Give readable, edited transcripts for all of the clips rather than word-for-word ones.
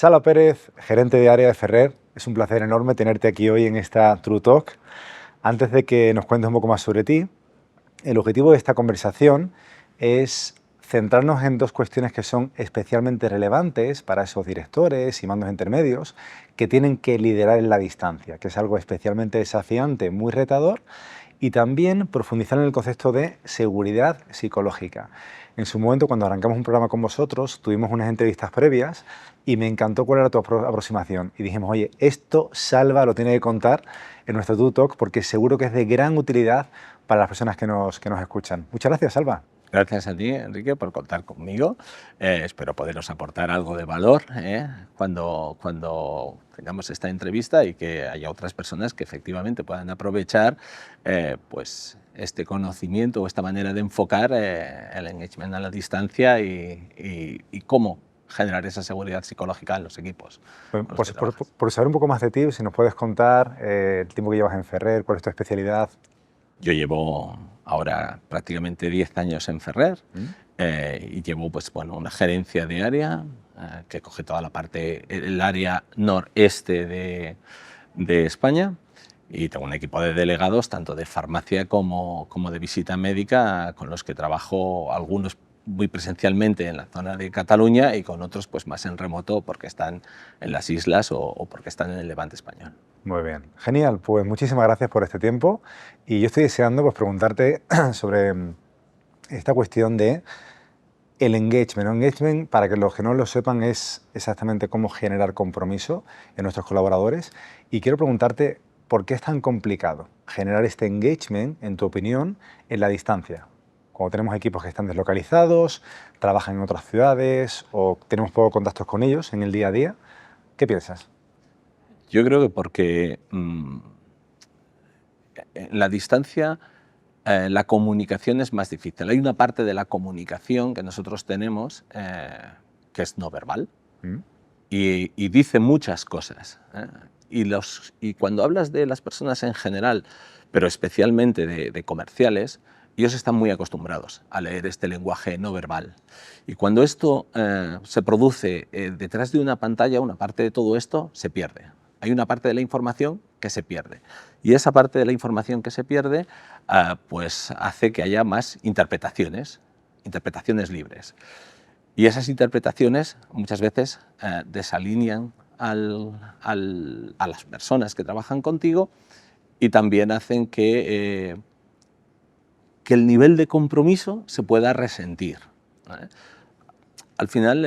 Salva Pérez, gerente de área de Ferrer, es un placer enorme tenerte aquí hoy en esta True Talk. Antes de que nos cuentes un poco más sobre ti, el objetivo de esta conversación es centrarnos en dos cuestiones que son especialmente relevantes para esos directores y mandos intermedios que tienen que liderar en la distancia, que es algo especialmente desafiante, muy retador, y también profundizar en el concepto de seguridad psicológica. En su momento, cuando arrancamos un programa con vosotros, tuvimos unas entrevistas previas y me encantó cuál era tu aproximación. Y dijimos, oye, esto Salva lo tiene que contar en nuestro True Talk porque seguro que es de gran utilidad para las personas que nos escuchan. Muchas gracias, Salva. Gracias a ti, Enrique, por contar conmigo. Espero poderos aportar algo de valor cuando tengamos esta entrevista y que haya otras personas que efectivamente puedan aprovechar pues este conocimiento o esta manera de enfocar el engagement a la distancia y cómo generar esa seguridad psicológica en los equipos. Por saber un poco más de ti, si nos puedes contar el tiempo que llevas en Ferrer, cuál es tu especialidad. Yo llevo ahora prácticamente 10 años en Ferrer y llevo una gerencia de área que coge toda la parte, el área noreste de España, y tengo un equipo de delegados tanto de farmacia como de visita médica con los que trabajo, algunos muy presencialmente en la zona de Cataluña y con otros pues más en remoto porque están en las islas o porque están en el Levante español. Muy bien, genial, pues muchísimas gracias por este tiempo y yo estoy deseando pues preguntarte sobre esta cuestión de el engagement. El engagement, para que los que no lo sepan, es exactamente cómo generar compromiso en nuestros colaboradores, y quiero preguntarte por qué es tan complicado generar este engagement, en tu opinión, en la distancia. Cuando tenemos equipos que están deslocalizados, trabajan en otras ciudades o tenemos pocos contactos con ellos en el día a día, ¿qué piensas? Yo creo que porque en la distancia la comunicación es más difícil. Hay una parte de la comunicación que nosotros tenemos que es no verbal y dice muchas cosas. Y cuando hablas de las personas en general, pero especialmente de comerciales, ellos están muy acostumbrados a leer este lenguaje no verbal. Y cuando esto se produce detrás de una pantalla, una parte de todo esto se pierde. Hay una parte de la información que se pierde. Y esa parte de la información que se pierde pues hace que haya más interpretaciones libres. Y esas interpretaciones muchas veces desalinean a las personas que trabajan contigo y también hacen que el nivel de compromiso se pueda resentir. Al final,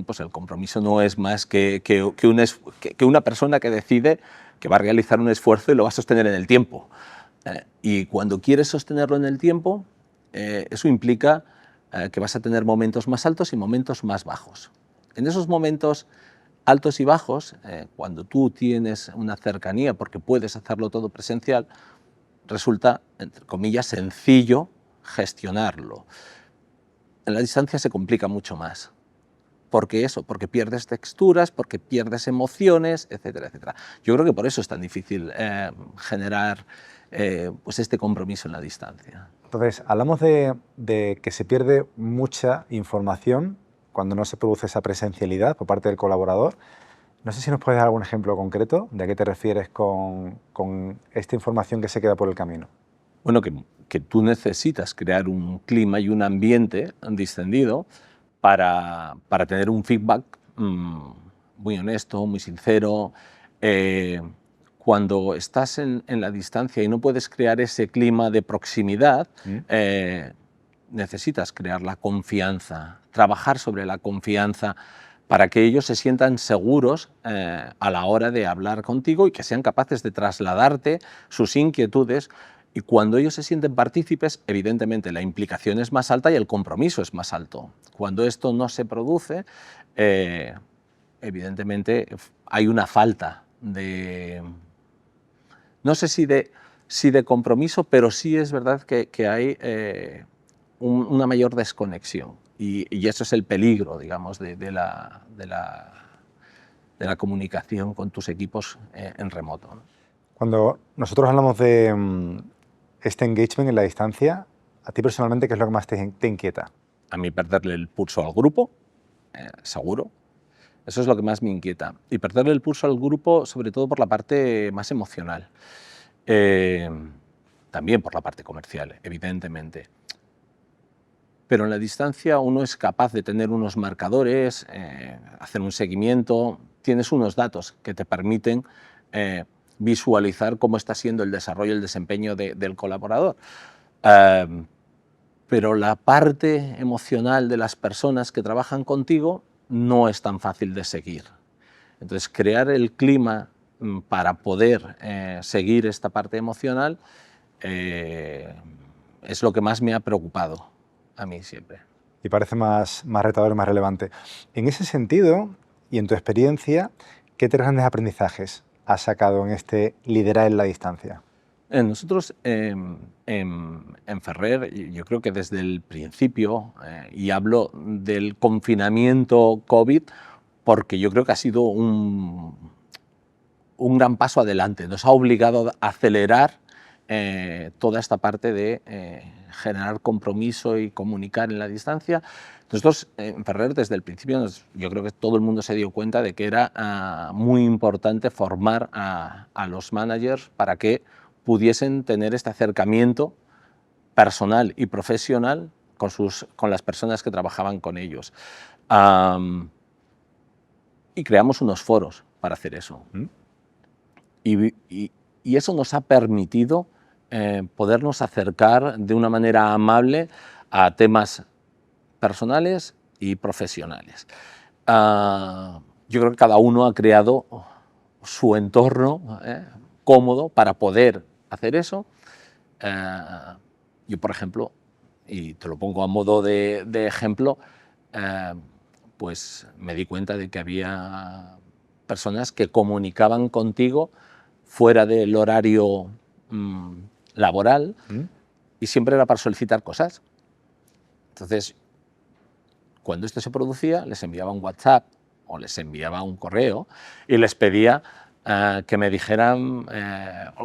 pues el compromiso no es más que una persona que decide que va a realizar un esfuerzo y lo va a sostener en el tiempo. Y cuando quieres sostenerlo en el tiempo, eso implica que vas a tener momentos más altos y momentos más bajos. En esos momentos altos y bajos, cuando tú tienes una cercanía, porque puedes hacerlo todo presencial, resulta, entre comillas, sencillo gestionarlo. En la distancia se complica mucho más. Porque pierdes texturas, porque pierdes emociones, etcétera, etcétera. Yo creo que por eso es tan difícil generar pues este compromiso en la distancia. Entonces, hablamos de que se pierde mucha información cuando no se produce esa presencialidad por parte del colaborador. No sé si nos puedes dar algún ejemplo concreto de a qué te refieres con esta información que se queda por el camino. Bueno, que tú necesitas crear un clima y un ambiente distendido para tener un feedback muy honesto, muy sincero. Cuando estás en la distancia y no puedes crear ese clima de proximidad, necesitas crear la confianza, trabajar sobre la confianza para que ellos se sientan seguros a la hora de hablar contigo y que sean capaces de trasladarte sus inquietudes. Y cuando ellos se sienten partícipes, evidentemente la implicación es más alta y el compromiso es más alto. Cuando esto no se produce, evidentemente hay una falta de, no sé si de compromiso, pero sí es verdad que hay una mayor desconexión. Y eso es el peligro, digamos, de la comunicación con tus equipos en remoto. Cuando nosotros hablamos de este engagement en la distancia, ¿a ti personalmente qué es lo que más te inquieta? A mí perderle el pulso al grupo, seguro. Eso es lo que más me inquieta. Y perderle el pulso al grupo, sobre todo por la parte más emocional. También por la parte comercial, evidentemente. Pero en la distancia uno es capaz de tener unos marcadores, hacer un seguimiento, tienes unos datos que te permiten visualizar cómo está siendo el desarrollo, el desempeño del colaborador. Pero la parte emocional de las personas que trabajan contigo no es tan fácil de seguir. Entonces, crear el clima para poder seguir esta parte emocional es lo que más me ha preocupado a mí siempre. Y parece más retador y más relevante. En ese sentido, y en tu experiencia, ¿qué tres grandes aprendizajes has sacado en este liderar en la distancia? Nosotros en Ferrer, yo creo que desde el principio, y hablo del confinamiento COVID, porque yo creo que ha sido un gran paso adelante, nos ha obligado a acelerar toda esta parte de generar compromiso y comunicar en la distancia. Nosotros en Ferrer desde el principio, yo creo que todo el mundo se dio cuenta de que era muy importante formar a los managers para que pudiesen tener este acercamiento personal y profesional con las personas que trabajaban con ellos. Y creamos unos foros para hacer eso. Y eso nos ha permitido podernos acercar de una manera amable a temas personales y profesionales. Yo creo que cada uno ha creado su entorno cómodo para poder hacer eso. Yo, por ejemplo, y te lo pongo a modo de ejemplo, pues me di cuenta de que había personas que comunicaban contigo fuera del horario laboral y siempre era para solicitar cosas. Entonces, cuando esto se producía, les enviaba un WhatsApp o les enviaba un correo y les pedía que me dijeran,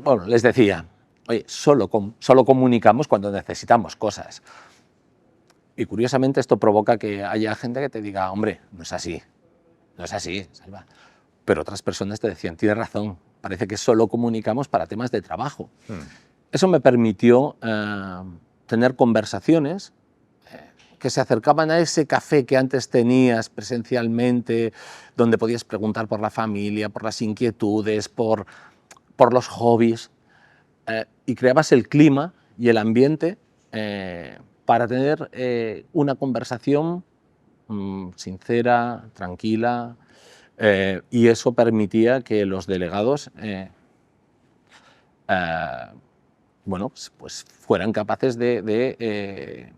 bueno, les decía, oye, solo comunicamos cuando necesitamos cosas. Y curiosamente esto provoca que haya gente que te diga, hombre, no es así, Salva. Pero otras personas te decían, tienes razón, parece que solo comunicamos para temas de trabajo. Eso me permitió tener conversaciones que se acercaban a ese café que antes tenías presencialmente, donde podías preguntar por la familia, por las inquietudes, por los hobbies, y creabas el clima y el ambiente para tener una conversación sincera, tranquila, y eso permitía que los delegados bueno, pues fueran capaces de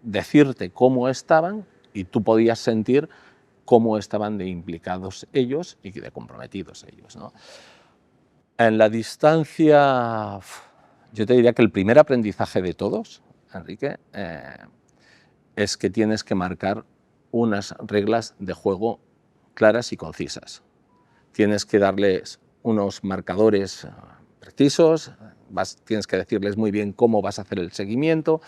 decirte cómo estaban y tú podías sentir cómo estaban de implicados ellos y de comprometidos ellos, ¿no? En la distancia, yo te diría que el primer aprendizaje de todos, Enrique, es que tienes que marcar unas reglas de juego claras y concisas. Tienes que darles unos marcadores precisos, tienes que decirles muy bien cómo vas a hacer el seguimiento.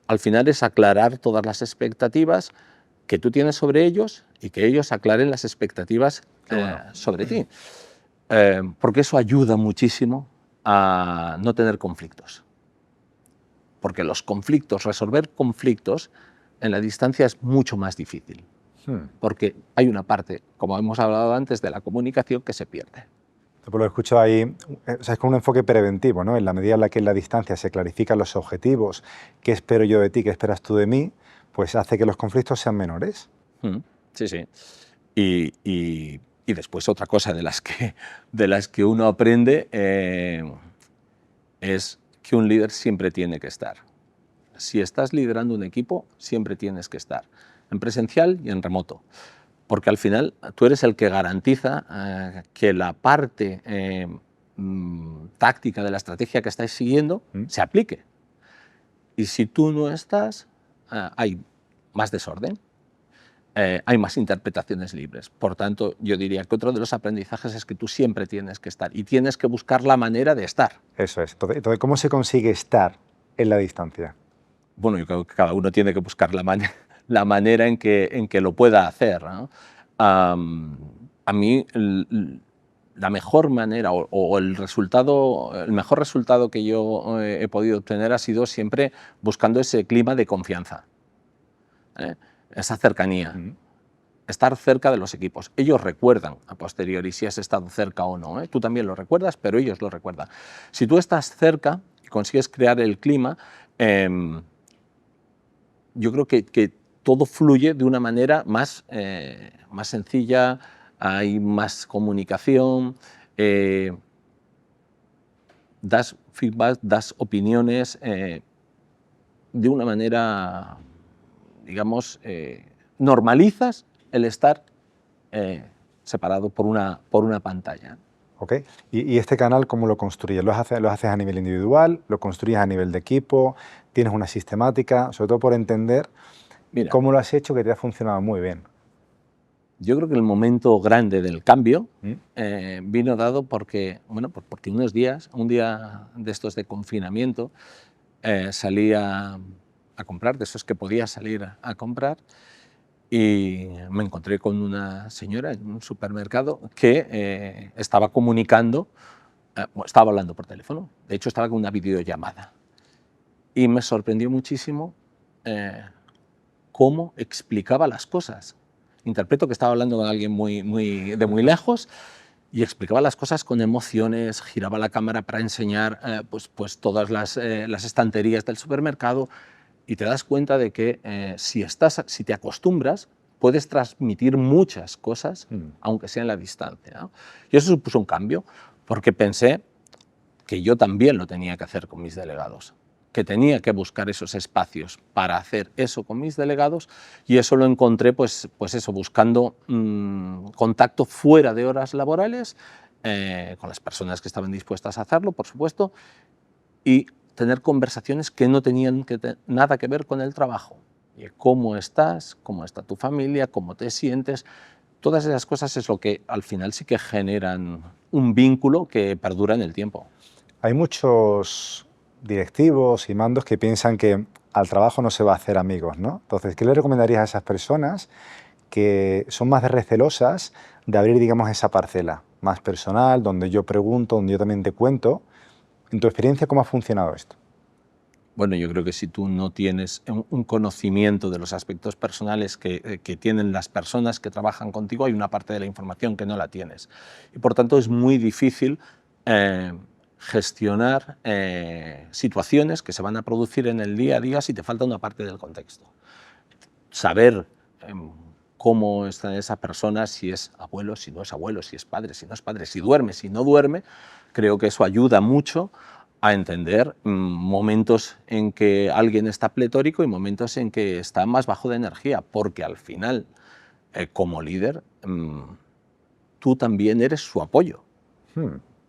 Al final es aclarar todas las expectativas que tú tienes sobre ellos y que ellos aclaren las expectativas sobre ti. Porque eso ayuda muchísimo a no tener conflictos. Porque resolver conflictos en la distancia es mucho más difícil. Porque hay una parte, como hemos hablado antes, de la comunicación que se pierde. Por lo que escucho ahí, o sea, es con un enfoque preventivo, ¿no? En la medida en la que en la distancia se clarifican los objetivos, qué espero yo de ti, qué esperas tú de mí, pues hace que los conflictos sean menores. Sí, sí. Y después otra cosa de las que uno aprende es que un líder siempre tiene que estar. Si estás liderando un equipo, siempre tienes que estar, en presencial y en remoto. Porque al final tú eres el que garantiza que la parte táctica de la estrategia que estáis siguiendo se aplique. Y si tú no estás, hay más desorden, hay más interpretaciones libres. Por tanto, yo diría que otro de los aprendizajes es que tú siempre tienes que estar y tienes que buscar la manera de estar. Eso es. Entonces, ¿cómo se consigue estar en la distancia? Bueno, yo creo que cada uno tiene que buscar la manera en que lo pueda hacer, ¿no? a mí la mejor manera o el mejor resultado que yo he podido obtener ha sido siempre buscando ese clima de confianza, esa cercanía. Estar cerca de los equipos. Ellos recuerdan a posteriori si has estado cerca o no. Tú también lo recuerdas, pero ellos lo recuerdan. Si tú estás cerca y consigues crear el clima, yo creo que todo fluye de una manera más sencilla, hay más comunicación, das feedback, das opiniones de una manera, digamos, normalizas el estar separado por una pantalla. ¿Ok? ¿Y este canal cómo lo construyes? ¿Lo haces a nivel individual? ¿Lo construyes a nivel de equipo? ¿Tienes una sistemática? Sobre todo por entender cómo lo has hecho que te ha funcionado muy bien. Yo creo que el momento grande del cambio vino dado porque, bueno, porque un día de estos de confinamiento, salí a comprar, de esos que podía salir a comprar, y me encontré con una señora en un supermercado que estaba comunicando, estaba hablando por teléfono, de hecho estaba con una videollamada. Y me sorprendió muchísimo cómo explicaba las cosas. Interpreto que estaba hablando con alguien de muy lejos y explicaba las cosas con emociones, giraba la cámara para enseñar pues todas las estanterías del supermercado, y te das cuenta de que si te acostumbras, puedes transmitir muchas cosas, aunque sea en la distancia, ¿no? Y eso supuso un cambio, porque pensé que yo también lo tenía que hacer con mis delegados, que tenía que buscar esos espacios para hacer eso con mis delegados, y eso lo encontré pues eso, buscando contacto fuera de horas laborales, con las personas que estaban dispuestas a hacerlo, por supuesto, y tener conversaciones que no tenían nada que ver con el trabajo. ¿Cómo estás? ¿Cómo está tu familia? ¿Cómo te sientes? Todas esas cosas es lo que al final sí que generan un vínculo que perdura en el tiempo. Hay muchos directivos y mandos que piensan que al trabajo no se va a hacer amigos, ¿no? Entonces, ¿qué le recomendarías a esas personas que son más recelosas de abrir, digamos, esa parcela más personal, donde yo pregunto, donde yo también te cuento? En tu experiencia, ¿cómo ha funcionado esto? Bueno, yo creo que si tú no tienes un conocimiento de los aspectos personales que tienen las personas que trabajan contigo, hay una parte de la información que no la tienes. Y por tanto es muy difícil gestionar situaciones que se van a producir en el día a día si te falta una parte del contexto. Saber cómo está esa persona, si es abuelo, si no es abuelo, si es padre, si no es padre, si duerme, si no duerme, creo que eso ayuda mucho a entender momentos en que alguien está pletórico y momentos en que está más bajo de energía, porque al final, como líder, tú también eres su apoyo.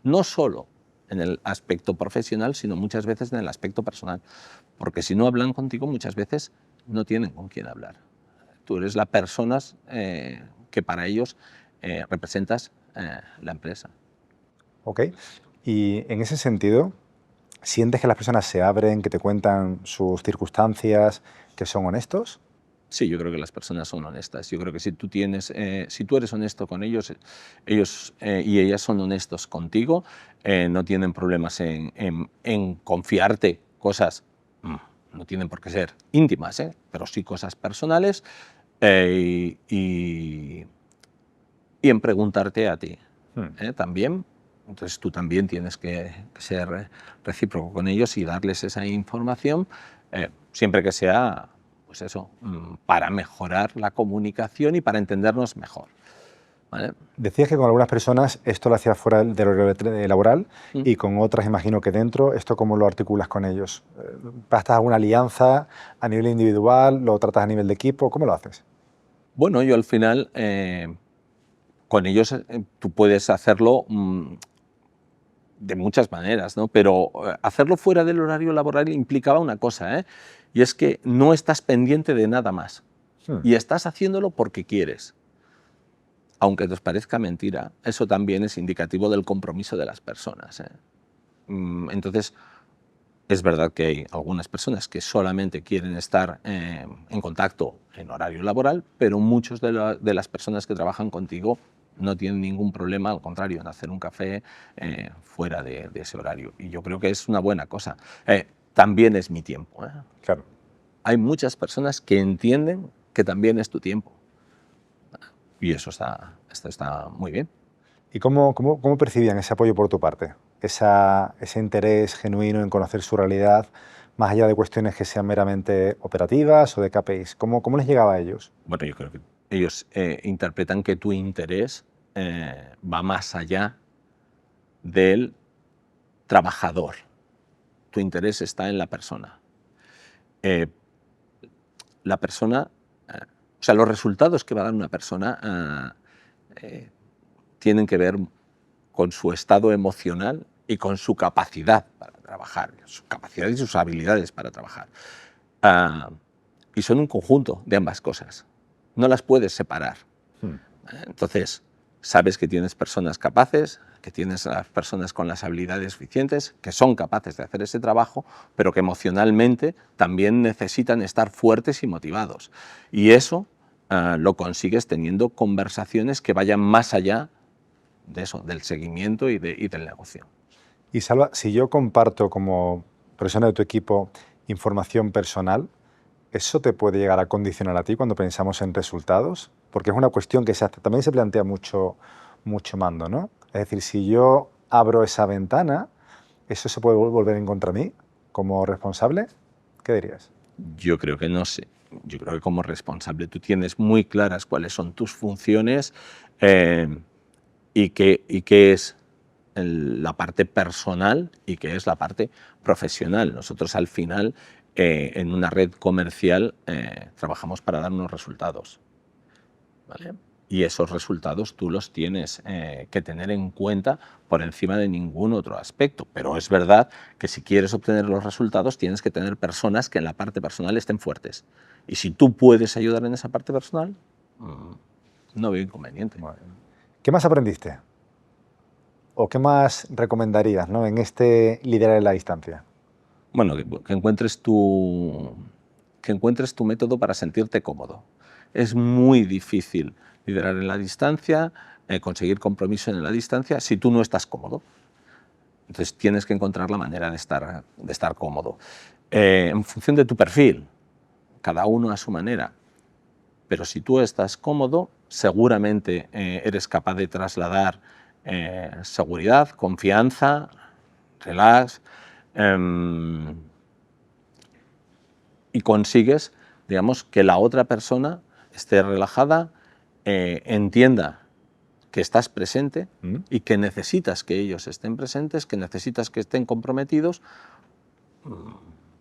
No solo en el aspecto profesional, sino muchas veces en el aspecto personal, porque si no hablan contigo, muchas veces no tienen con quién hablar. Tú eres la persona que para ellos representas la empresa. Ok. Y en ese sentido, ¿sientes que las personas se abren, que te cuentan sus circunstancias, que son honestos? Sí, yo creo que las personas son honestas. Yo creo que si tú eres honesto con ellos, ellos y ellas son honestos contigo, no tienen problemas en confiarte cosas, no tienen por qué ser íntimas, pero sí cosas personales, y en preguntarte a ti también. Entonces tú también tienes que ser recíproco con ellos y darles esa información, siempre que sea, pues eso, para mejorar la comunicación y para entendernos mejor, ¿vale? Decías que con algunas personas esto lo hacías fuera del horario laboral y con otras, imagino que dentro. ¿Esto cómo lo articulas con ellos? ¿Pastas alguna alianza a nivel individual? ¿Lo tratas a nivel de equipo? ¿Cómo lo haces? Bueno, yo al final, con ellos tú puedes hacerlo de muchas maneras, ¿no? Pero hacerlo fuera del horario laboral implicaba una cosa, y es que no estás pendiente de nada más y estás haciéndolo porque quieres. Aunque os parezca mentira, eso también es indicativo del compromiso de las personas. Entonces, Es verdad que hay algunas personas que solamente quieren estar en contacto en horario laboral, pero muchos de las personas que trabajan contigo no tienen ningún problema, al contrario, en hacer un café fuera de ese horario. Y yo creo que es una buena cosa. También es mi tiempo. Claro. Hay muchas personas que entienden que también es tu tiempo. Y eso está muy bien. ¿Y cómo percibían ese apoyo por tu parte? Ese interés genuino en conocer su realidad, más allá de cuestiones que sean meramente operativas o de KPIs. ¿Cómo les llegaba a ellos? Bueno, yo creo que ellos interpretan que tu interés va más allá del trabajador. Tu interés está en la persona. La persona, o sea, los resultados que va a dar una persona tienen que ver con su estado emocional y con su capacidad para trabajar, su capacidad y sus habilidades para trabajar. Y son un conjunto de ambas cosas. No las puedes separar. Entonces, sabes que tienes personas capaces, que tienes a las personas con las habilidades suficientes, que son capaces de hacer ese trabajo, pero que emocionalmente también necesitan estar fuertes y motivados. Y eso lo consigues teniendo conversaciones que vayan más allá de eso, del seguimiento y del negocio. Y Salva, si yo comparto como persona de tu equipo información personal, ¿eso te puede llegar a condicionar a ti cuando pensamos en resultados? Porque es una cuestión que también se plantea mucho mando, ¿no? Es decir, si yo abro esa ventana, ¿eso se puede volver en contra mí como responsable? ¿Qué dirías? Yo creo que no sé. Yo creo que como responsable tú tienes muy claras cuáles son tus funciones y qué es la parte personal y qué es la parte profesional. Nosotros al final en una red comercial trabajamos para dar unos resultados, ¿vale? Y esos resultados tú los tienes que tener en cuenta por encima de ningún otro aspecto. Pero es verdad que si quieres obtener los resultados tienes que tener personas que en la parte personal estén fuertes. Y si tú puedes ayudar en esa parte personal, no veo inconveniente. ¿Qué más aprendiste? ¿O qué más recomendarías, ¿no?, en este liderar en la distancia? Bueno, que encuentres tu método para sentirte cómodo. Es muy difícil liderar en la distancia, conseguir compromiso en la distancia, si tú no estás cómodo. Entonces tienes que encontrar la manera de estar cómodo. En función de tu perfil, cada uno a su manera. Pero si tú estás cómodo, seguramente eres capaz de trasladar seguridad, confianza, relax, y consigues, digamos, que la otra persona esté relajada, entienda que estás presente y que necesitas que ellos estén presentes, que necesitas que estén comprometidos,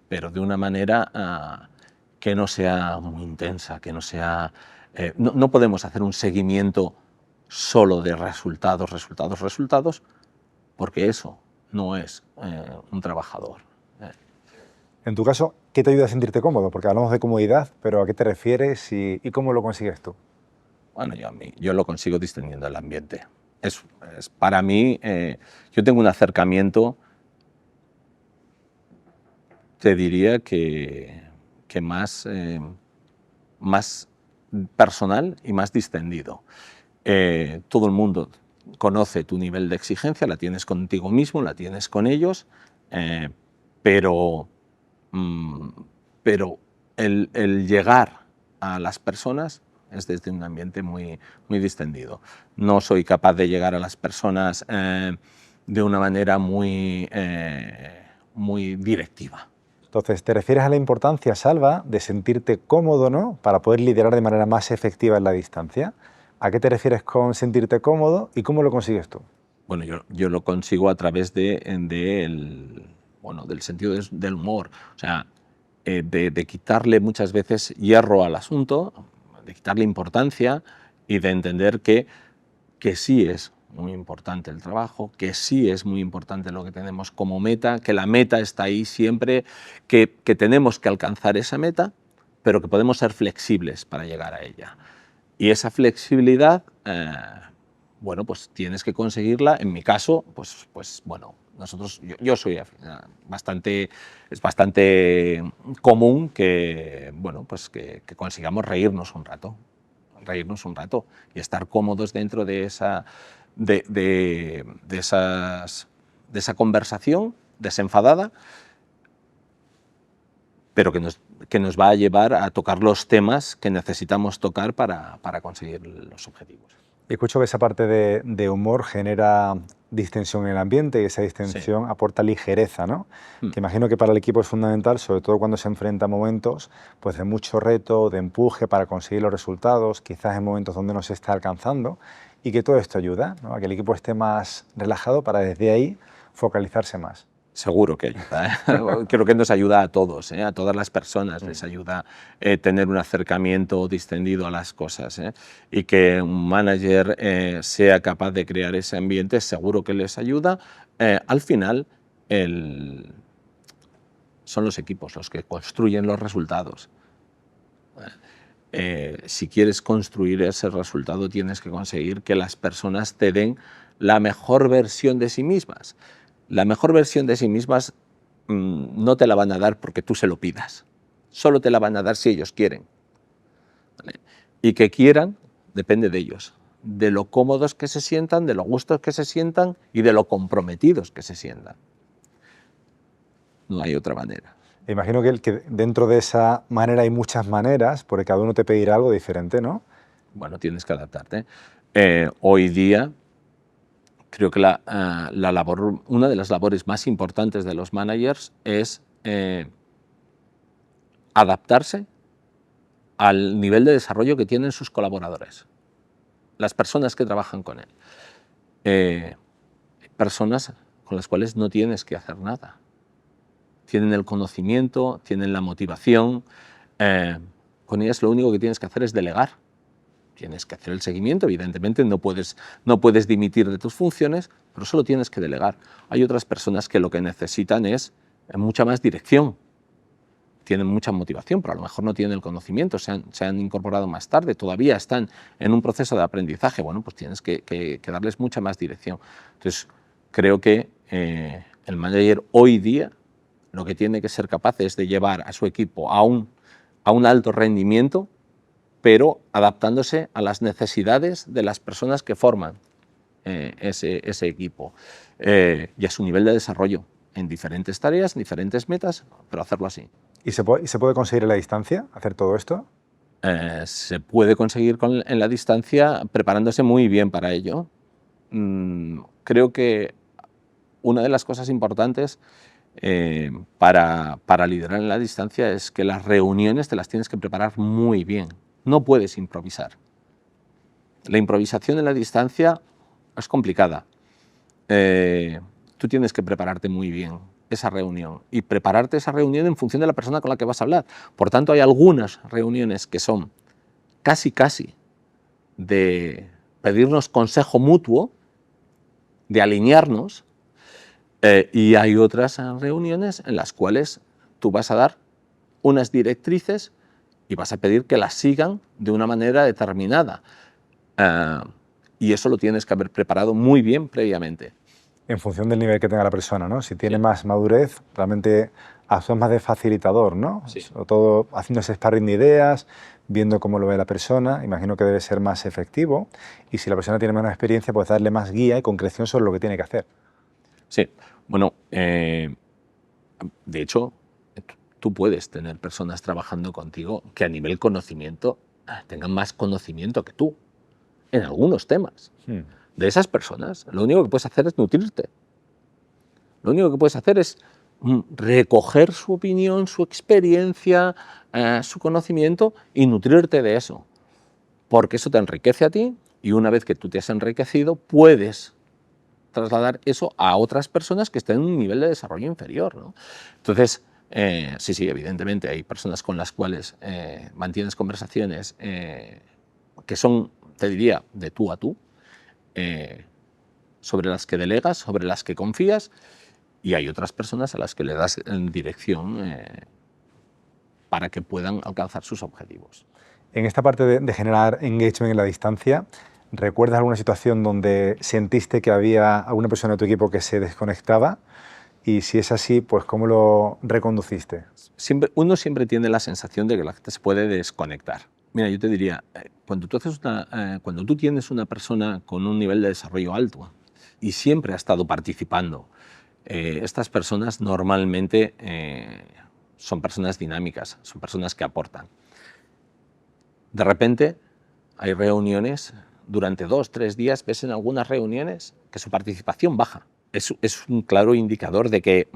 pero de una manera que no sea muy intensa, que no sea... no podemos hacer un seguimiento solo de resultados, porque eso no es un trabajador. En tu caso, ¿qué te ayuda a sentirte cómodo? Porque hablamos de comodidad, pero ¿a qué te refieres y cómo lo consigues tú? Bueno, yo lo consigo distinguiendo el ambiente. Para mí, yo tengo un acercamiento, te diría que más personal y más distendido. Todo el mundo conoce tu nivel de exigencia, la tienes contigo mismo, la tienes con ellos, pero el llegar a las personas es desde un ambiente muy, muy distendido. No soy capaz de llegar a las personas de una manera muy directiva. Entonces, ¿te refieres a la importancia, Salva, de sentirte cómodo, ¿no?, para poder liderar de manera más efectiva en la distancia? ¿A qué te refieres con sentirte cómodo y cómo lo consigues tú? Bueno, yo lo consigo a través del sentido del humor. O sea, de quitarle muchas veces hierro al asunto, de quitarle importancia y de entender que sí es muy importante el trabajo, que sí es muy importante lo que tenemos como meta, que la meta está ahí siempre, que tenemos que alcanzar esa meta, pero que podemos ser flexibles para llegar a ella. Y esa flexibilidad, bueno, pues tienes que conseguirla, en mi caso, pues bueno, Yo soy bastante, es bastante común que, bueno, pues que consigamos reírnos un rato y estar cómodos dentro de esa, de esa conversación desenfadada, pero que nos va a llevar a tocar los temas que necesitamos tocar para conseguir los objetivos. Escucho que esa parte de humor genera distensión en el ambiente y esa distensión Sí. aporta ligereza, ¿no? Que imagino que para el equipo es fundamental, sobre todo cuando se enfrenta a momentos pues, de mucho reto, de empuje para conseguir los resultados, quizás en momentos donde no se está alcanzando, y que todo esto ayuda, ¿no? A que el equipo esté más relajado para desde ahí focalizarse más. Seguro que ayuda, ¿eh? Creo que nos ayuda a todos, ¿eh? A todas las personas les ayuda tener un acercamiento distendido a las cosas, ¿eh? Y que un manager sea capaz de crear ese ambiente, seguro que les ayuda. Al final, son los equipos los que construyen los resultados. Si quieres construir ese resultado, tienes que conseguir que las personas te den la mejor versión de sí mismas. La mejor versión de sí mismas no te la van a dar porque tú se lo pidas. Solo te la van a dar si ellos quieren. ¿Vale? Y que quieran depende de ellos, de lo cómodos que se sientan, de lo gustos que se sientan y de lo comprometidos que se sientan. No hay otra manera. Imagino que dentro de esa manera hay muchas maneras, porque cada uno te pedirá algo diferente, ¿no? Bueno, tienes que adaptarte. Hoy día creo que una de las labores más importantes de los managers es adaptarse al nivel de desarrollo que tienen sus colaboradores, las personas que trabajan con él. Personas con las cuales no tienes que hacer nada. Tienen el conocimiento, tienen la motivación. Con ellas lo único que tienes que hacer es delegar. Tienes que hacer el seguimiento, evidentemente no puedes dimitir de tus funciones, pero solo tienes que delegar. Hay otras personas que lo que necesitan es mucha más dirección. Tienen mucha motivación, pero a lo mejor no tienen el conocimiento, se han incorporado más tarde, todavía están en un proceso de aprendizaje. Bueno, pues tienes que darles mucha más dirección. Entonces, creo que el manager hoy día lo que tiene que ser capaz es de llevar a su equipo a un alto rendimiento, pero adaptándose a las necesidades de las personas que forman ese equipo y a su nivel de desarrollo en diferentes tareas, en diferentes metas, pero hacerlo así. ¿Y se puede conseguir en la distancia hacer todo esto? Se puede conseguir en la distancia preparándose muy bien para ello. Creo que una de las cosas importantes para liderar en la distancia es que las reuniones te las tienes que preparar muy bien. No puedes improvisar. La improvisación en la distancia es complicada. Tú tienes que prepararte muy bien esa reunión y prepararte esa reunión en función de la persona con la que vas a hablar. Por tanto, hay algunas reuniones que son casi de pedirnos consejo mutuo, de alinearnos, y hay otras reuniones en las cuales tú vas a dar unas directrices y vas a pedir que las sigan de una manera determinada. Y eso lo tienes que haber preparado muy bien previamente. En función del nivel que tenga la persona, ¿no? Si tiene más madurez, realmente actúas más de facilitador, ¿no? Sí. Sobre todo haciendo ese sparring de ideas, viendo cómo lo ve la persona, imagino que debe ser más efectivo. Y si la persona tiene menos experiencia, pues darle más guía y concreción sobre lo que tiene que hacer. Sí, bueno, de hecho, tú puedes tener personas trabajando contigo que a nivel conocimiento tengan más conocimiento que tú en algunos temas. De esas personas, lo único que puedes hacer es nutrirte. Lo único que puedes hacer es recoger su opinión, su experiencia, su conocimiento y nutrirte de eso. Porque eso te enriquece a ti y una vez que tú te has enriquecido, puedes trasladar eso a otras personas que estén en un nivel de desarrollo inferior, ¿no? Entonces, sí, evidentemente hay personas con las cuales mantienes conversaciones que son, te diría, de tú a tú, sobre las que delegas, sobre las que confías, y hay otras personas a las que le das dirección para que puedan alcanzar sus objetivos. En esta parte de generar engagement en la distancia, ¿Recuerdas alguna situación donde sentiste que había alguna persona de tu equipo que se desconectaba? Y si es así, pues ¿cómo lo reconduciste? Uno siempre tiene la sensación de que la gente se puede desconectar. Mira, yo te diría, cuando tú tienes una persona con un nivel de desarrollo alto y siempre ha estado participando, estas personas normalmente son personas dinámicas, son personas que aportan. De repente hay reuniones, durante 2 o 3 días ves en algunas reuniones que su participación baja. Es un claro indicador de que,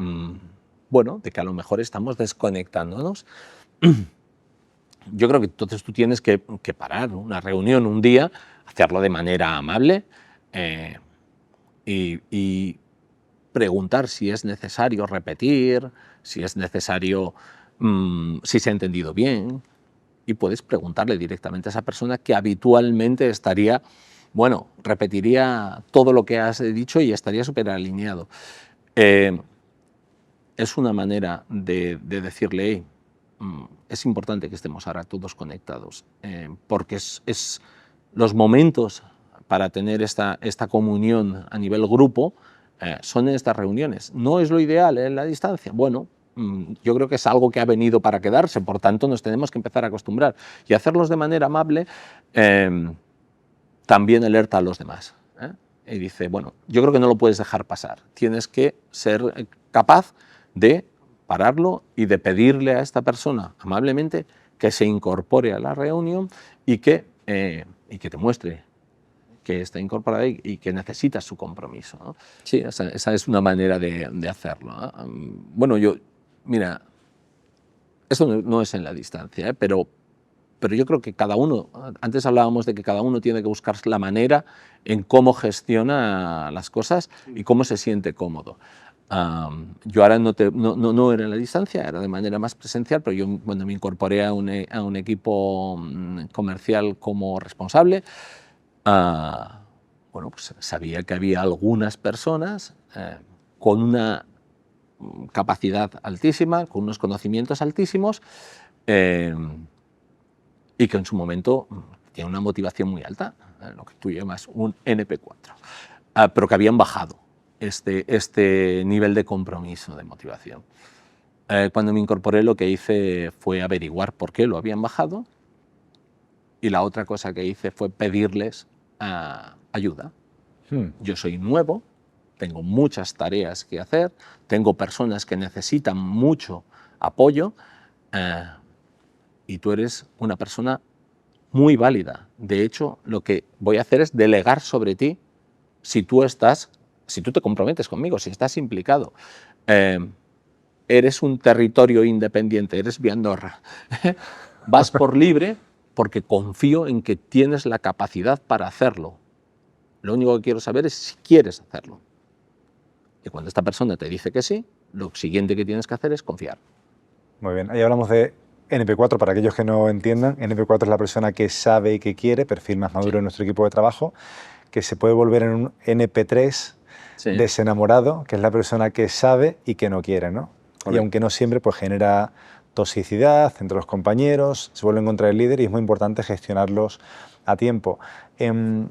bueno, de que a lo mejor estamos desconectándonos. Yo creo que entonces tú tienes que parar una reunión un día, hacerlo de manera amable y preguntar si es necesario repetir, si es necesario, si se ha entendido bien, y puedes preguntarle directamente a esa persona que habitualmente estaría, bueno, repetiría todo lo que has dicho y estaría súper alineado. Es una manera de decirle, hey, es importante que estemos ahora todos conectados, porque es los momentos para tener esta comunión a nivel grupo son en estas reuniones. ¿No es lo ideal en la distancia? Bueno, yo creo que es algo que ha venido para quedarse, por tanto nos tenemos que empezar a acostumbrar y hacerlos de manera amable. También alerta a los demás y dice, bueno, yo creo que no lo puedes dejar pasar, tienes que ser capaz de pararlo y de pedirle a esta persona amablemente que se incorpore a la reunión y que te muestre que está incorporada y que necesita su compromiso, ¿no? Sí, esa es una manera de hacerlo, ¿no? Bueno, mira, eso no es en la distancia, pero yo creo que cada uno, antes hablábamos de que cada uno tiene que buscar la manera en cómo gestiona las cosas y cómo se siente cómodo. Yo ahora no era en la distancia, era de manera más presencial, pero yo cuando me incorporé a un equipo comercial como responsable, bueno, pues sabía que había algunas personas con una capacidad altísima, con unos conocimientos altísimos, y que en su momento tiene una motivación muy alta, lo que tú llamas un NP4, pero que habían bajado este nivel de compromiso, de motivación. Cuando me incorporé lo que hice fue averiguar por qué lo habían bajado y la otra cosa que hice fue pedirles ayuda. Yo soy nuevo, tengo muchas tareas que hacer, tengo personas que necesitan mucho apoyo y tú eres una persona muy válida. De hecho, lo que voy a hacer es delegar sobre ti si tú te comprometes conmigo, si estás implicado. Eres un territorio independiente, eres Viandorra. Vas por libre porque confío en que tienes la capacidad para hacerlo. Lo único que quiero saber es si quieres hacerlo. Y cuando esta persona te dice que sí, lo siguiente que tienes que hacer es confiar. Muy bien, ahí hablamos de NP4, para aquellos que no entiendan. NP4 es la persona que sabe y que quiere, perfil más maduro en nuestro equipo de trabajo, que se puede volver en un NP3 desenamorado, que es la persona que sabe y que no quiere, ¿no? Correcto. Y aunque no siempre, pues genera toxicidad entre los compañeros, se vuelven contra el líder y es muy importante gestionarlos a tiempo. En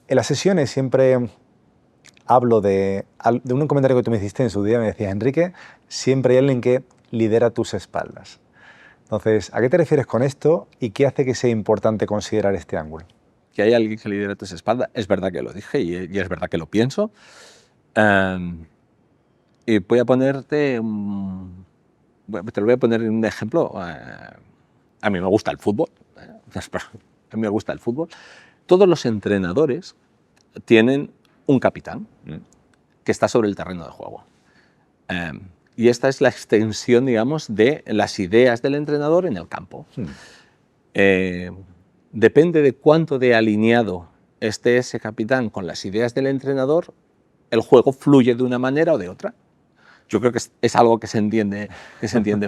las sesiones siempre hablo de un comentario que tú me hiciste en su día, me decías, Enrique, siempre hay alguien que lidera tus espaldas. Entonces, ¿a qué te refieres con esto y qué hace que sea importante considerar este ángulo? Que hay alguien que lidera tus espaldas, es verdad que lo dije y es verdad que lo pienso. Y voy a ponerte, te lo voy a poner en un ejemplo. A mí me gusta el fútbol. A mí me gusta el fútbol. Todos los entrenadores tienen un capitán que está sobre el terreno de juego. Y esta es la extensión, digamos, de las ideas del entrenador en el campo. Depende de cuánto de alineado esté ese capitán con las ideas del entrenador, el juego fluye de una manera o de otra. Yo creo que es algo que se entiende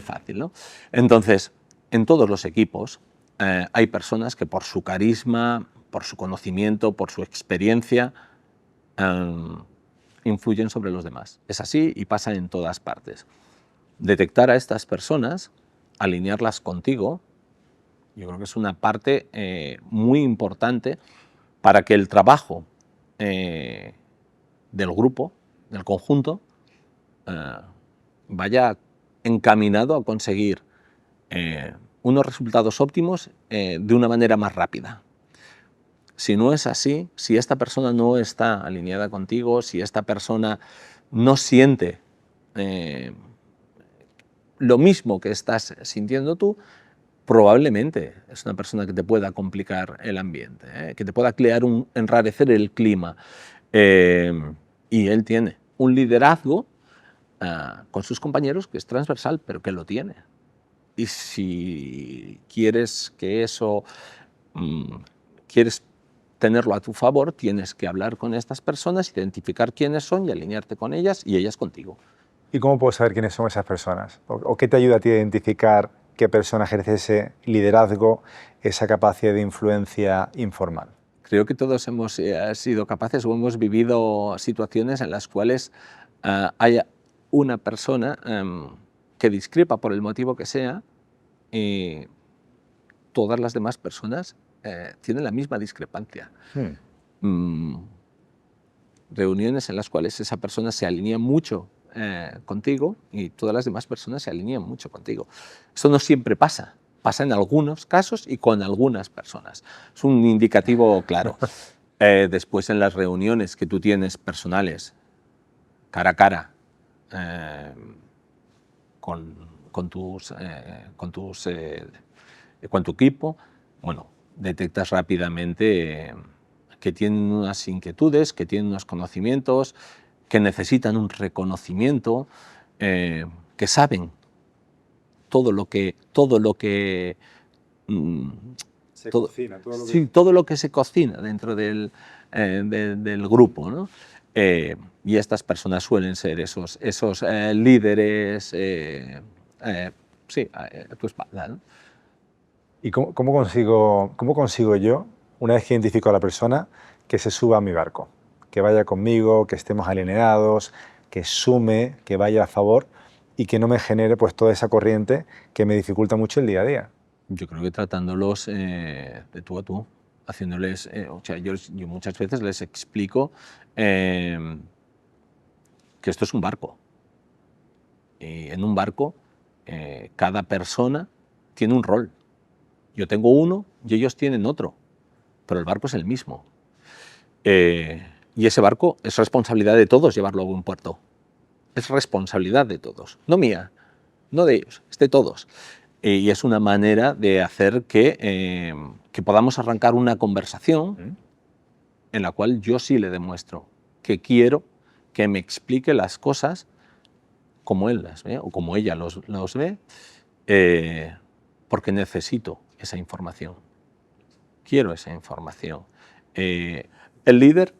fácil, ¿no? Entonces, en todos los equipos hay personas que por su carisma, por su conocimiento, por su experiencia, influyen sobre los demás. Es así y pasa en todas partes. Detectar a estas personas, alinearlas contigo, yo creo que es una parte muy importante para que el trabajo del grupo, del conjunto, vaya encaminado a conseguir unos resultados óptimos de una manera más rápida. Si no es así, si esta persona no está alineada contigo, si esta persona no siente lo mismo que estás sintiendo tú, probablemente es una persona que te pueda complicar el ambiente, que te pueda enrarecer el clima. Y él tiene un liderazgo con sus compañeros que es transversal, pero que lo tiene. Y si quieres que eso, quieres tenerlo a tu favor, tienes que hablar con estas personas, identificar quiénes son y alinearte con ellas y ellas contigo. ¿Y cómo puedo saber quiénes son esas personas? ¿O qué te ayuda a ti a identificar qué persona ejerce ese liderazgo, esa capacidad de influencia informal? Creo que todos hemos sido capaces o hemos vivido situaciones en las cuales hay una persona que discrepa por el motivo que sea y todas las demás personas tienen la misma discrepancia. Reuniones en las cuales esa persona se alinea mucho contigo y todas las demás personas se alinean mucho contigo. Esto no siempre pasa. Pasa en algunos casos y con algunas personas. Es un indicativo claro. Después, en las reuniones que tú tienes personales, cara a cara, con tu equipo, bueno, detectas rápidamente que tienen unas inquietudes, que tienen unos conocimientos, que necesitan un reconocimiento, que saben todo lo que todo lo que se cocina dentro del grupo, ¿no? Y estas personas suelen ser esos líderes, a tu espalda, ¿no? ¿Y cómo consigo yo, una vez que identifico a la persona, que se suba a mi barco? Que vaya conmigo, que estemos alineados, que sume, que vaya a favor y que no me genere pues toda esa corriente que me dificulta mucho el día a día. Yo creo que tratándolos de tú a tú, haciéndoles, yo muchas veces les explico que esto es un barco. Y en un barco cada persona tiene un rol. Yo tengo uno y ellos tienen otro, pero el barco es el mismo. Y ese barco es responsabilidad de todos llevarlo a buen puerto. Es responsabilidad de todos, no mía, no de ellos, es de todos. Y es una manera de hacer que podamos arrancar una conversación en la cual yo sí le demuestro que quiero que me explique las cosas como él las ve o como ella los ve, porque necesito esa información. Quiero esa información. El líder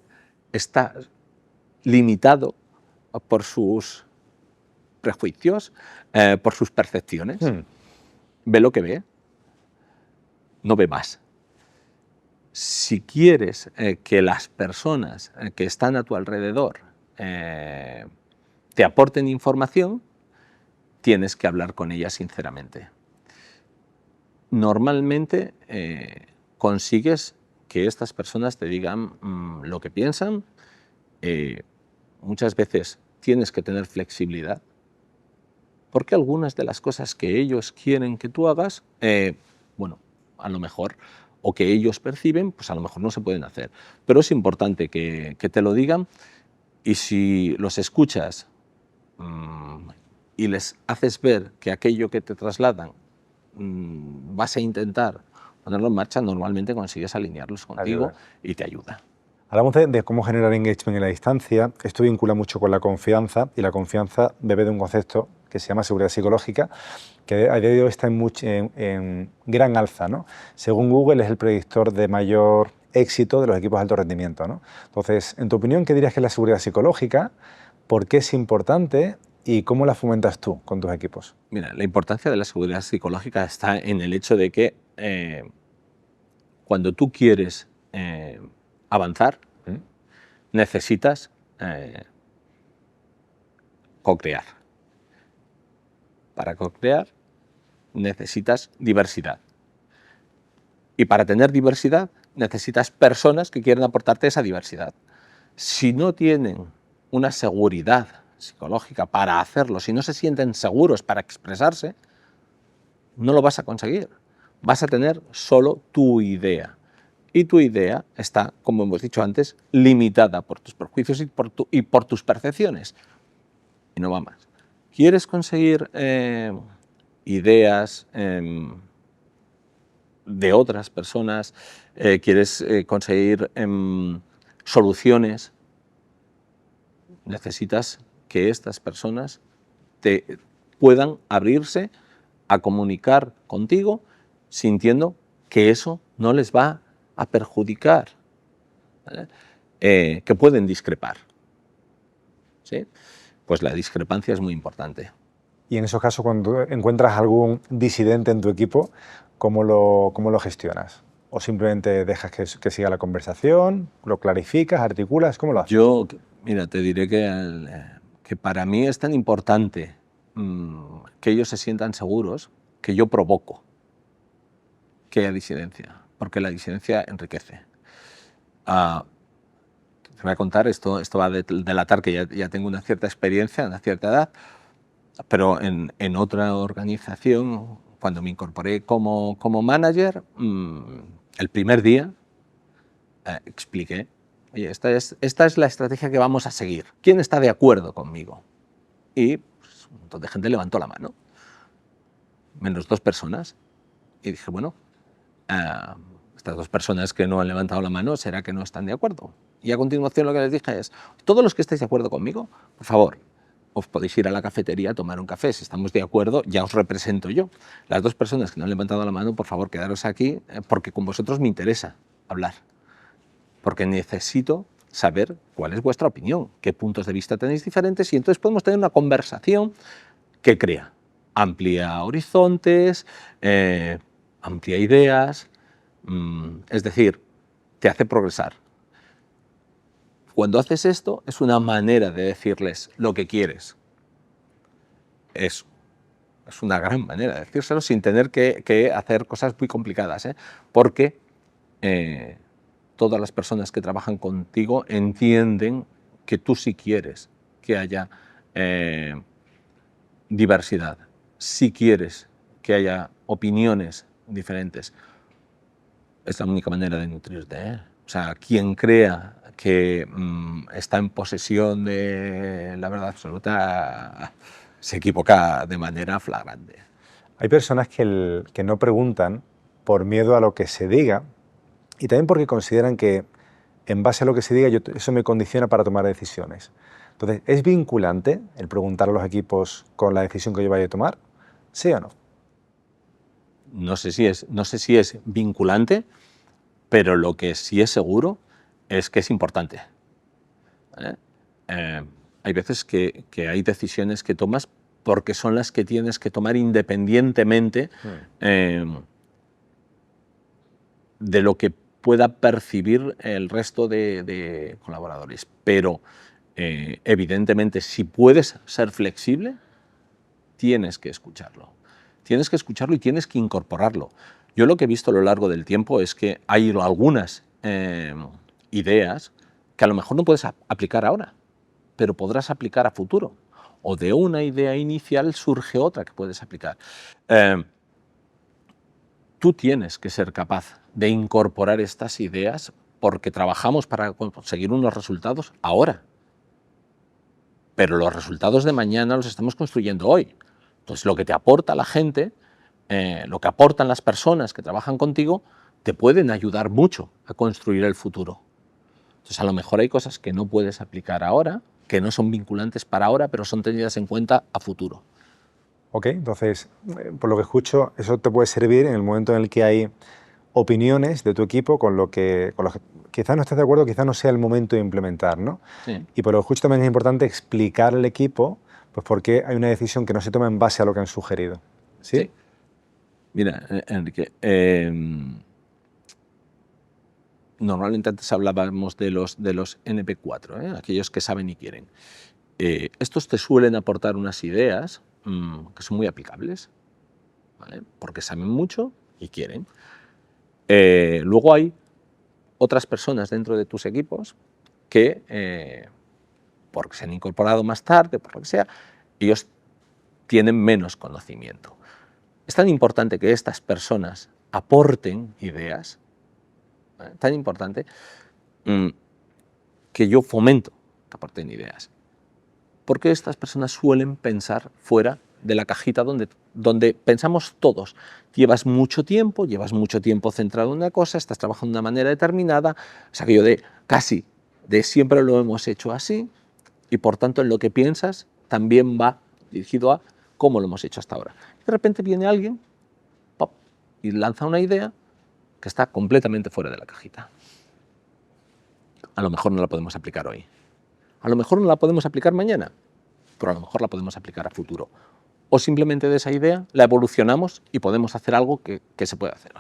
está limitado por sus prejuicios, por sus percepciones. Ve lo que ve, no ve más. Si quieres que las personas que están a tu alrededor te aporten información, tienes que hablar con ellas sinceramente. Normalmente consigues que estas personas te digan lo que piensan. Muchas veces tienes que tener flexibilidad, porque algunas de las cosas que ellos quieren que tú hagas, bueno, a lo mejor, o que ellos perciben, pues a lo mejor no se pueden hacer. Pero es importante que te lo digan, y si los escuchas y les haces ver que aquello que te trasladan vas a intentar ponerlo en marcha, normalmente consigues alinearlos contigo y te ayuda. Hablamos de cómo generar engagement en la distancia. Esto vincula mucho con la confianza, y la confianza bebe de un concepto que se llama seguridad psicológica, que a día de hoy está en gran alza, ¿no? Según Google, es el predictor de mayor éxito de los equipos de alto rendimiento, ¿no? Entonces, en tu opinión, ¿qué dirías que es la seguridad psicológica? ¿Por qué es importante? ¿Y cómo la fomentas tú con tus equipos? Mira, la importancia de la seguridad psicológica está en el hecho de que cuando tú quieres avanzar, necesitas co-crear. Para co-crear necesitas diversidad. Y para tener diversidad necesitas personas que quieran aportarte esa diversidad. Si no tienen una seguridad psicológica para hacerlo, si no se sienten seguros para expresarse, no lo vas a conseguir. Vas a tener solo tu idea. Y tu idea está, como hemos dicho antes, limitada por tus prejuicios y por tus percepciones. Y no va más. ¿Quieres conseguir ideas de otras personas? ¿Quieres conseguir soluciones? Necesitas que estas personas te puedan abrirse a comunicar contigo sintiendo que eso no les va a perjudicar, ¿vale? Que pueden discrepar, ¿sí? Pues la discrepancia es muy importante. Y en esos casos, cuando encuentras algún disidente en tu equipo, ¿cómo lo gestionas? ¿O simplemente dejas que siga la conversación, lo clarificas, articulas? ¿Cómo lo haces? Yo, mira, te diré que para mí es tan importante que ellos se sientan seguros que yo provoco que haya disidencia, porque la disidencia enriquece. Te voy a contar, esto va a delatar que ya tengo una cierta experiencia, una cierta edad, pero en otra organización, cuando me incorporé como manager, el primer día expliqué, oye, esta es la estrategia que vamos a seguir. ¿Quién está de acuerdo conmigo? Y pues, un montón de gente levantó la mano, menos 2 personas. Y dije, bueno, estas 2 personas que no han levantado la mano, será que no están de acuerdo. Y a continuación lo que les dije es, todos los que estáis de acuerdo conmigo, por favor, os podéis ir a la cafetería a tomar un café. Si estamos de acuerdo, ya os represento yo. Las 2 personas que no han levantado la mano, por favor, quedaros aquí, porque con vosotros me interesa hablar. Porque necesito saber cuál es vuestra opinión, qué puntos de vista tenéis diferentes, y entonces podemos tener una conversación que crea, amplía horizontes, amplía ideas, es decir, te hace progresar. Cuando haces esto, es una manera de decirles lo que quieres. Es una gran manera de decírselo sin tener que hacer cosas muy complicadas, ¿eh? Porque todas las personas que trabajan contigo entienden que tú sí quieres que haya diversidad, sí quieres que haya opiniones diferentes. Es la única manera de nutrirte, ¿eh? O sea, quien crea que está en posesión de la verdad absoluta se equivoca de manera flagrante. Hay personas que no preguntan por miedo a lo que se diga y también porque consideran que en base a lo que se diga eso me condiciona para tomar decisiones. Entonces, ¿es vinculante el preguntar a los equipos con la decisión que yo vaya a tomar? ¿Sí o no? No sé si es vinculante, pero lo que sí es seguro es que es importante, ¿vale? Hay veces que hay decisiones que tomas porque son las que tienes que tomar independientemente de lo que pueda percibir el resto de colaboradores. Pero evidentemente, si puedes ser flexible, tienes que escucharlo. Tienes que escucharlo y tienes que incorporarlo. Yo lo que he visto a lo largo del tiempo es que hay algunas ideas que a lo mejor no puedes aplicar ahora, pero podrás aplicar a futuro. O de una idea inicial surge otra que puedes aplicar. Tú tienes que ser capaz de incorporar estas ideas porque trabajamos para conseguir unos resultados ahora. Pero los resultados de mañana los estamos construyendo hoy. Entonces, lo que te aporta la gente, lo que aportan las personas que trabajan contigo, te pueden ayudar mucho a construir el futuro. Entonces, a lo mejor hay cosas que no puedes aplicar ahora, que no son vinculantes para ahora, pero son tenidas en cuenta a futuro. Ok, entonces, por lo que escucho, eso te puede servir en el momento en el que hay opiniones de tu equipo con lo que quizás no estés de acuerdo, quizás no sea el momento de implementar, ¿no? Sí. Y por lo que escucho también es importante explicar al equipo pues por qué hay una decisión que no se toma en base a lo que han sugerido. ¿Sí? Sí. Mira, Enrique, normalmente antes hablábamos de los NP4, aquellos que saben y quieren. Estos te suelen aportar unas ideas que son muy aplicables, ¿vale? Porque saben mucho y quieren. Luego hay otras personas dentro de tus equipos que, porque se han incorporado más tarde, por lo que sea, ellos tienen menos conocimiento. Es tan importante que estas personas aporten ideas, tan importante, que yo fomento que aporten ideas. Porque estas personas suelen pensar fuera de la cajita donde pensamos todos. Llevas mucho tiempo centrado en una cosa, estás trabajando de una manera determinada, es aquello de casi, de siempre lo hemos hecho así, y por tanto en lo que piensas también va dirigido a cómo lo hemos hecho hasta ahora. De repente viene alguien pop, y lanza una idea que está completamente fuera de la cajita. A lo mejor no la podemos aplicar hoy. A lo mejor no la podemos aplicar mañana, pero a lo mejor la podemos aplicar a futuro. O simplemente de esa idea la evolucionamos y podemos hacer algo que se puede hacer.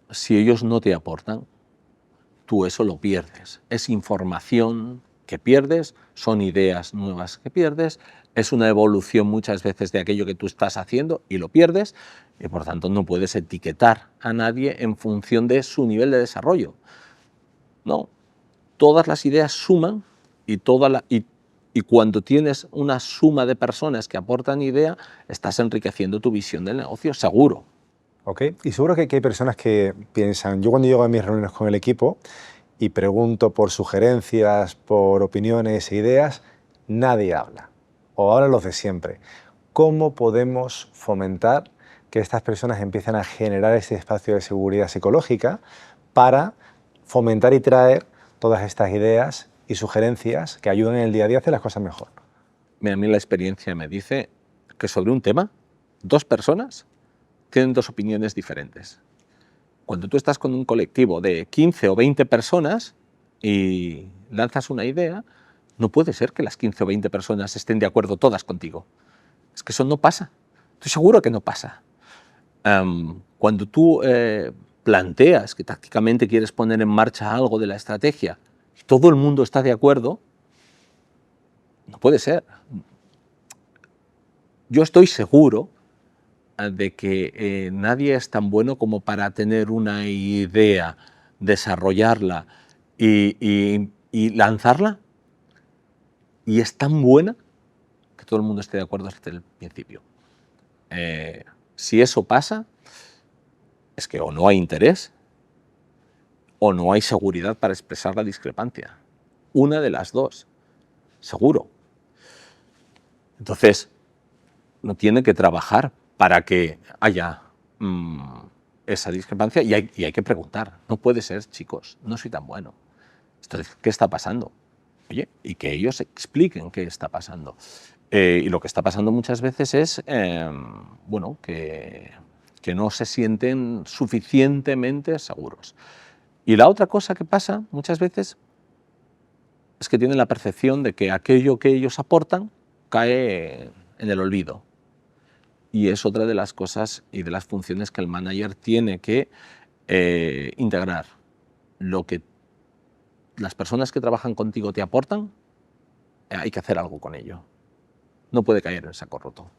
Si ellos no te aportan, tú eso lo pierdes. Es información que pierdes, son ideas nuevas que pierdes, es una evolución muchas veces de aquello que tú estás haciendo y lo pierdes, y por tanto no puedes etiquetar a nadie en función de su nivel de desarrollo. No, todas las ideas suman y cuando tienes una suma de personas que aportan idea, estás enriqueciendo tu visión del negocio, seguro. Ok, y seguro que hay personas que piensan, yo cuando llego a mis reuniones con el equipo y pregunto por sugerencias, por opiniones e ideas, nadie habla, o hablan los de siempre. ¿Cómo podemos fomentar que estas personas empiecen a generar ese espacio de seguridad psicológica para fomentar y traer todas estas ideas y sugerencias que ayuden en el día a día a hacer las cosas mejor? A mí la experiencia me dice que sobre un tema, dos personas tienen dos opiniones diferentes. Cuando tú estás con un colectivo de 15 o 20 personas y lanzas una idea, no puede ser que las 15 o 20 personas estén de acuerdo todas contigo. Es que eso no pasa. Estoy seguro que no pasa. Cuando tú planteas que tácticamente quieres poner en marcha algo de la estrategia y todo el mundo está de acuerdo, no puede ser. Yo estoy seguro de que nadie es tan bueno como para tener una idea, desarrollarla y lanzarla, y es tan buena que todo el mundo esté de acuerdo desde el principio. Si eso pasa, es que o no hay interés o no hay seguridad para expresar la discrepancia. Una de las dos, seguro. Entonces, uno tiene que trabajar para que haya esa discrepancia y hay que preguntar. No puede ser, chicos, no soy tan bueno. ¿Qué está pasando? Oye, y que ellos expliquen qué está pasando. Y lo que está pasando muchas veces es bueno, que no se sienten suficientemente seguros. Y la otra cosa que pasa muchas veces es que tienen la percepción de que aquello que ellos aportan cae en el olvido. Y es otra de las cosas y de las funciones que el manager tiene que integrar. Lo que las personas que trabajan contigo te aportan, hay que hacer algo con ello. No puede caer en saco roto,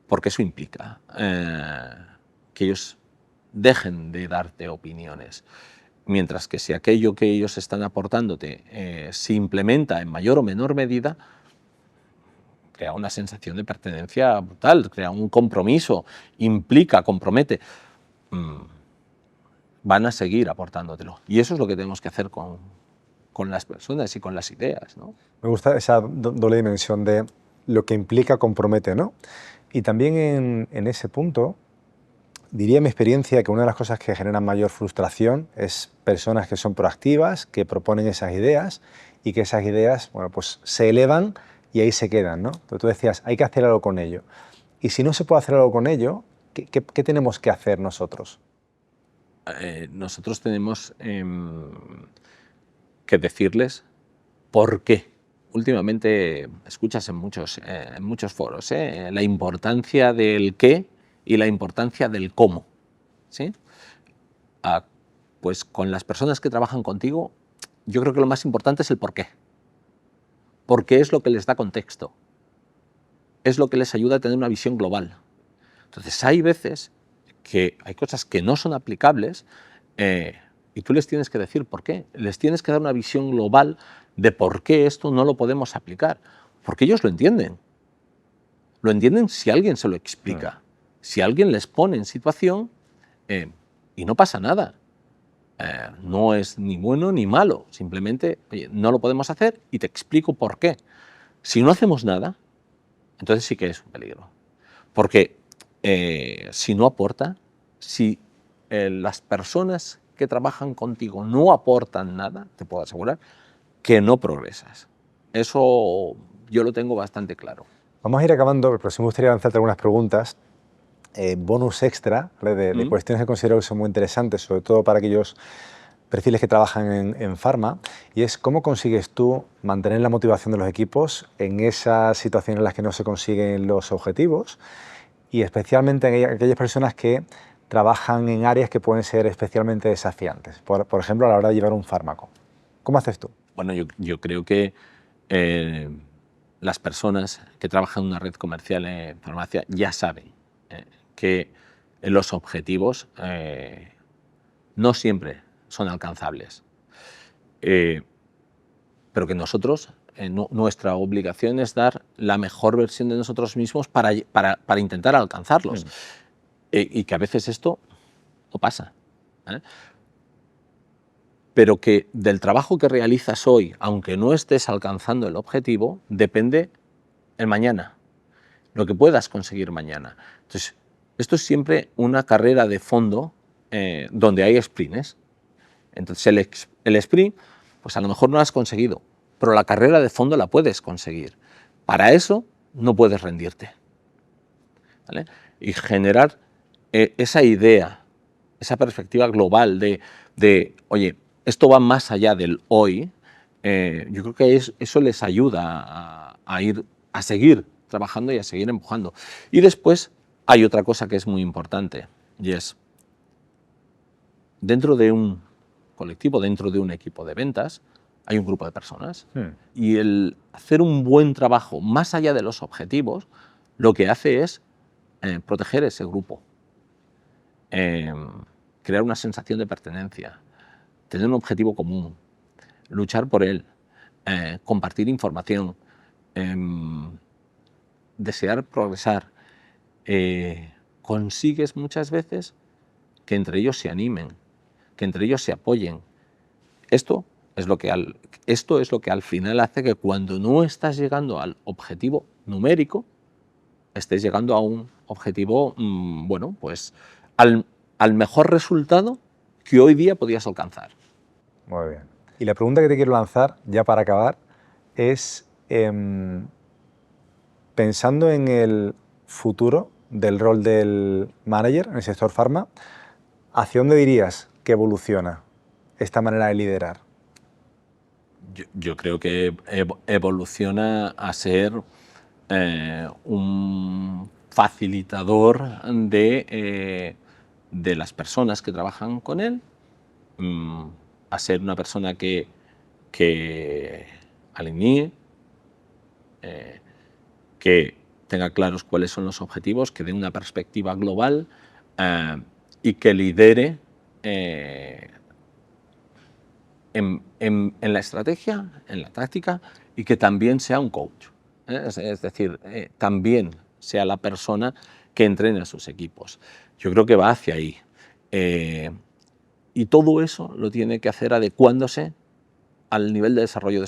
porque eso implica que ellos dejen de darte opiniones. Mientras que si aquello que ellos están aportándote se implementa en mayor o menor medida, crea una sensación de pertenencia brutal, crea un compromiso, implica, compromete. Van a seguir aportándotelo. Y eso es lo que tenemos que hacer con las personas y con las ideas, ¿no? Me gusta esa doble dimensión de lo que implica compromete, ¿no? Y también en ese punto, diría en mi experiencia que una de las cosas que generan mayor frustración es personas que son proactivas, que proponen esas ideas y que esas ideas, bueno, pues se elevan y ahí se quedan, ¿no? Pero tú decías, hay que hacer algo con ello. Y si no se puede hacer algo con ello, ¿qué tenemos que hacer nosotros? Nosotros tenemos que decirles por qué. Últimamente escuchas en muchos foros la importancia del qué y la importancia del cómo, ¿sí? Pues con las personas que trabajan contigo, yo creo que lo más importante es el por qué. Porque es lo que les da contexto, es lo que les ayuda a tener una visión global. Entonces hay veces que hay cosas que no son aplicables y tú les tienes que decir por qué. Les tienes que dar una visión global de por qué esto no lo podemos aplicar. Porque ellos lo entienden. Lo entienden si alguien se lo explica. Si alguien les pone en situación y no pasa nada. No es ni bueno ni malo. Simplemente, oye, no lo podemos hacer y te explico por qué. Si no hacemos nada, entonces sí que es un peligro. Porque si no aporta, si las personas que trabajan contigo no aportan nada, te puedo asegurar que no progresas. Eso yo lo tengo bastante claro. Vamos a ir acabando, pero sí me gustaría lanzarte algunas preguntas, bonus extra, ¿vale? de cuestiones que considero que son muy interesantes, sobre todo para aquellos perfiles que trabajan en Pharma, y es cómo consigues tú mantener la motivación de los equipos en esas situaciones en las que no se consiguen los objetivos, y especialmente en aquellas personas que trabajan en áreas que pueden ser especialmente desafiantes, por ejemplo, a la hora de llevar un fármaco. ¿Cómo haces tú? Bueno, yo creo que las personas que trabajan en una red comercial en farmacia ya saben que los objetivos no siempre son alcanzables, pero que nosotros, nuestra obligación es dar la mejor versión de nosotros mismos para intentar alcanzarlos. Y que a veces esto no pasa. Pero que del trabajo que realizas hoy, aunque no estés alcanzando el objetivo, depende el mañana, lo que puedas conseguir mañana. Entonces, esto es siempre una carrera de fondo donde hay sprints. Entonces, el sprint, pues a lo mejor no lo has conseguido, pero la carrera de fondo la puedes conseguir. Para eso no puedes rendirte, ¿vale? Y generar esa idea, esa perspectiva global de oye, esto va más allá del hoy. Yo creo que eso les ayuda a seguir trabajando y a seguir empujando. Y después hay otra cosa que es muy importante, y es, dentro de un colectivo, dentro de un equipo de ventas, hay un grupo de personas. Y el hacer un buen trabajo más allá de los objetivos, lo que hace es proteger ese grupo, crear una sensación de pertenencia, tener un objetivo común, luchar por él, compartir información, desear progresar. Consigues muchas veces que entre ellos se animen, que entre ellos se apoyen. Esto es lo que al final hace que cuando no estás llegando al objetivo numérico, estés llegando a un objetivo, bueno, pues al mejor resultado que hoy día podías alcanzar. Muy bien. Y la pregunta que te quiero lanzar, ya para acabar, es pensando en el futuro del rol del manager en el sector farma, ¿hacia dónde dirías que evoluciona esta manera de liderar? Yo creo que evoluciona a ser un facilitador de las personas que trabajan con él, a ser una persona que alinee, que tenga claros cuáles son los objetivos, que dé una perspectiva global y que lidere en la estrategia, en la táctica, y que también sea un coach. Es decir, también sea la persona que entrene a sus equipos. Yo creo que va hacia ahí. Y todo eso lo tiene que hacer adecuándose al nivel de desarrollo de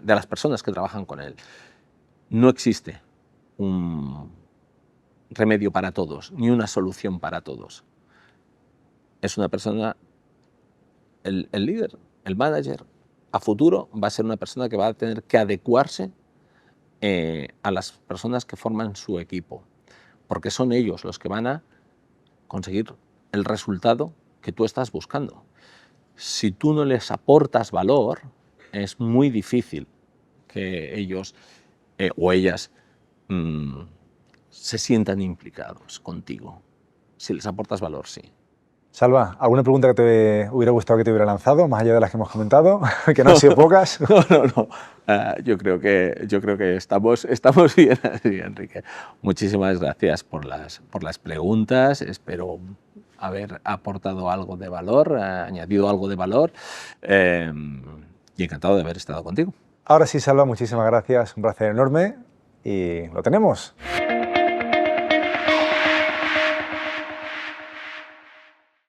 las personas que trabajan con él. No existe un remedio para todos, ni una solución para todos. Es una persona, el líder, el manager, a futuro va a ser una persona que va a tener que adecuarse a las personas que forman su equipo, porque son ellos los que van a conseguir el resultado que tú estás buscando. Si tú no les aportas valor, es muy difícil que ellos o ellas se sientan implicados contigo. Si les aportas valor, sí. Salva, ¿alguna pregunta que te hubiera gustado que te hubiera lanzado, más allá de las que hemos comentado, que no han sido pocas? No. Yo creo que estamos bien así, Enrique. Muchísimas gracias por las preguntas. Espero haber aportado algo de valor, añadido algo de valor, y encantado de haber estado contigo. Ahora sí, Salva, muchísimas gracias. Un placer enorme y lo tenemos.